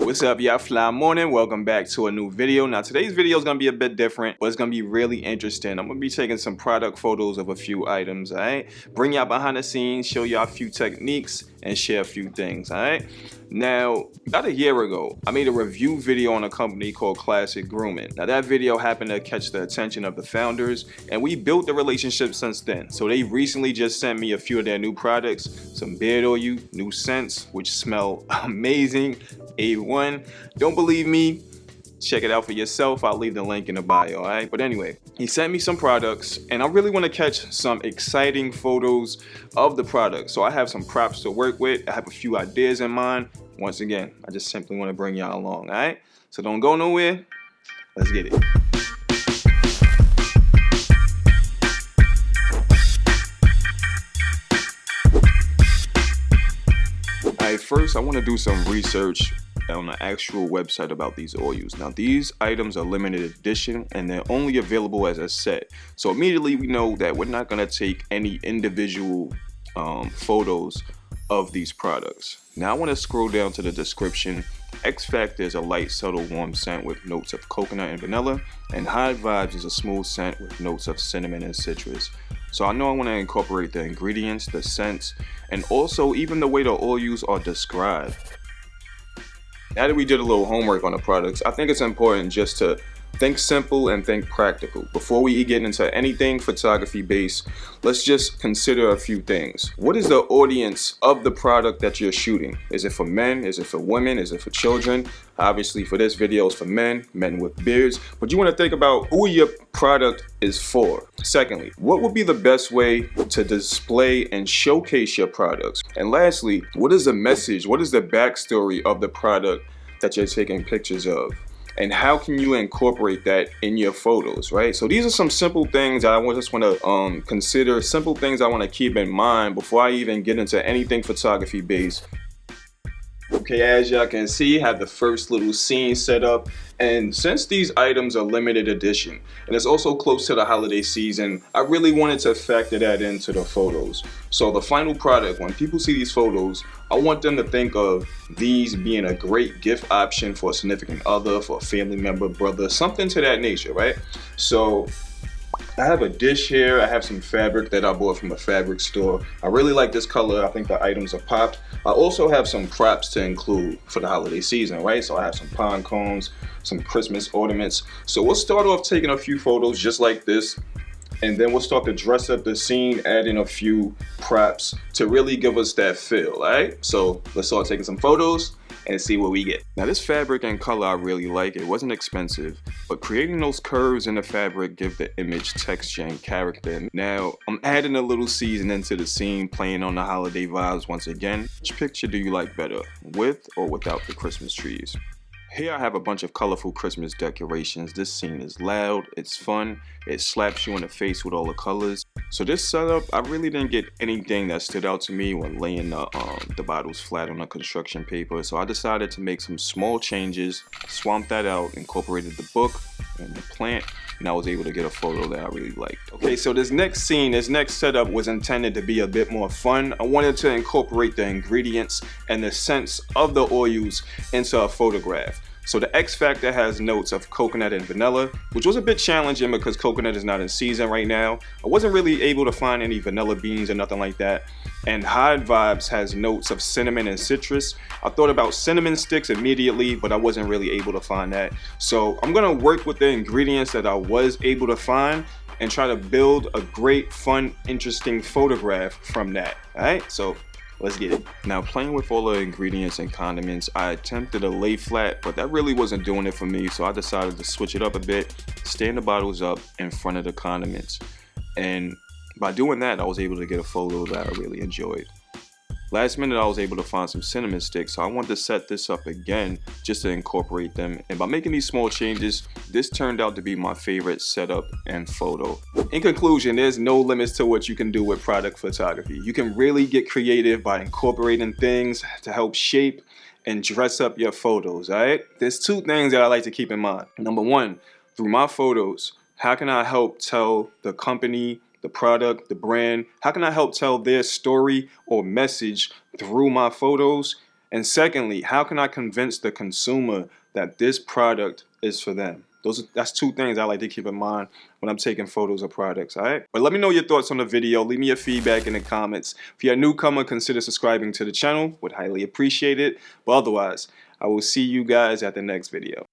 What's up, y'all? Fly morning. Welcome back to a new video. Now today's video is gonna be a bit different, but it's gonna be really interesting. I'm gonna be taking some product photos of a few items, all right? Bring y'all behind the scenes, show y'all a few techniques, and share a few things, all right? Now, about a year ago, I made a review video on a company called Classic Grooming. Now that video happened to catch the attention of the founders, and we built the relationship since then. So they recently just sent me a few of their new products, some beard oil, new scents, which smell amazing, A1. Don't believe me? Check it out for yourself. I'll leave the link in the bio, all right? But anyway, he sent me some products, and I really want to catch some exciting photos of the product. So I have some props to work with. I have a few ideas in mind. Once again, I just simply want to bring y'all along, all right? So don't go nowhere. Let's get it. All right, first I want to do some research on the actual website about these oils. Now these items are limited edition and they're only available as a set. So immediately we know that we're not going to take any individual photos of these products. Now I want to scroll down to the description. X Factor is a light, subtle, warm scent with notes of coconut and vanilla, and High Vibes is a smooth scent with notes of cinnamon and citrus. So I know I want to incorporate the ingredients, the scents, and also even the way the oils are described. Now that we did a little homework on the products, I think it's important just to think simple and think practical. Before we get into anything photography based, let's just consider a few things. What is the audience of the product that you're shooting? Is it for men? Is it for women? Is it for children? Obviously for this video it's for men with beards, but you want to think about who your product is for. Secondly, what would be the best way to display and showcase your products? And lastly, what is the message? What is the backstory of the product that you're taking pictures of? And how can you incorporate that in your photos, right? So these are some simple things that I just want to consider, simple things I want to keep in mind before I even get into anything photography based. Okay, as y'all can see, I have the first little scene set up, and since these items are limited edition and it's also close to the holiday season, I really wanted to factor that into the photos. So the final product, when people see these photos, I want them to think of these being a great gift option for a significant other, for a family member, brother, something to that nature, right? So I have a dish here. I have some fabric that I bought from a fabric store. I really like this color. I think the items are popped. I also have some props to include for the holiday season, right? So I have some pine cones, some Christmas ornaments. So we'll start off taking a few photos just like this, and then we'll start to dress up the scene, add in a few props to really give us that feel, all right? So let's start taking some photos and see what we get. Now this fabric and color I really like. It wasn't expensive, but creating those curves in the fabric give the image texture and character. Now I'm adding a little seasoning to the scene, playing on the holiday vibes once again. Which picture do you like better, with or without the Christmas trees? Here I have a bunch of colorful Christmas decorations. This scene is loud, it's fun, it slaps you in the face with all the colors. So this setup, I really didn't get anything that stood out to me when laying the bottles flat on the construction paper. So I decided to make some small changes, swamp that out, incorporated the book and the plant, and I was able to get a photo that I really liked. Okay, so this next scene, this next setup was intended to be a bit more fun. I wanted to incorporate the ingredients and the scents of the oils into a photograph. So the X Factor has notes of coconut and vanilla, which was a bit challenging because coconut is not in season right now. I wasn't really able to find any vanilla beans or nothing like that. And High Vibes has notes of cinnamon and citrus. I thought about cinnamon sticks immediately, but I wasn't really able to find that. So I'm gonna work with the ingredients that I was able to find and try to build a great, fun, interesting photograph from that, all right? So let's get it. Now playing with all the ingredients and condiments, I attempted a lay flat, but that really wasn't doing it for me. So I decided to switch it up a bit, stand the bottles up in front of the condiments. And by doing that, I was able to get a photo that I really enjoyed. Last minute, I was able to find some cinnamon sticks, so I wanted to set this up again just to incorporate them. And by making these small changes, this turned out to be my favorite setup and photo. In conclusion, there's no limits to what you can do with product photography. You can really get creative by incorporating things to help shape and dress up your photos, all right? There's two things that I like to keep in mind. Number one, through my photos, how can I help tell the company, the product, the brand, how can I help tell their story or message through my photos? And secondly, how can I convince the consumer that this product is for them? That's two things I like to keep in mind when I'm taking photos of products, all right? But let me know your thoughts on the video. Leave me your feedback in the comments. If you're a newcomer, consider subscribing to the channel. Would highly appreciate it. But otherwise, I will see you guys at the next video.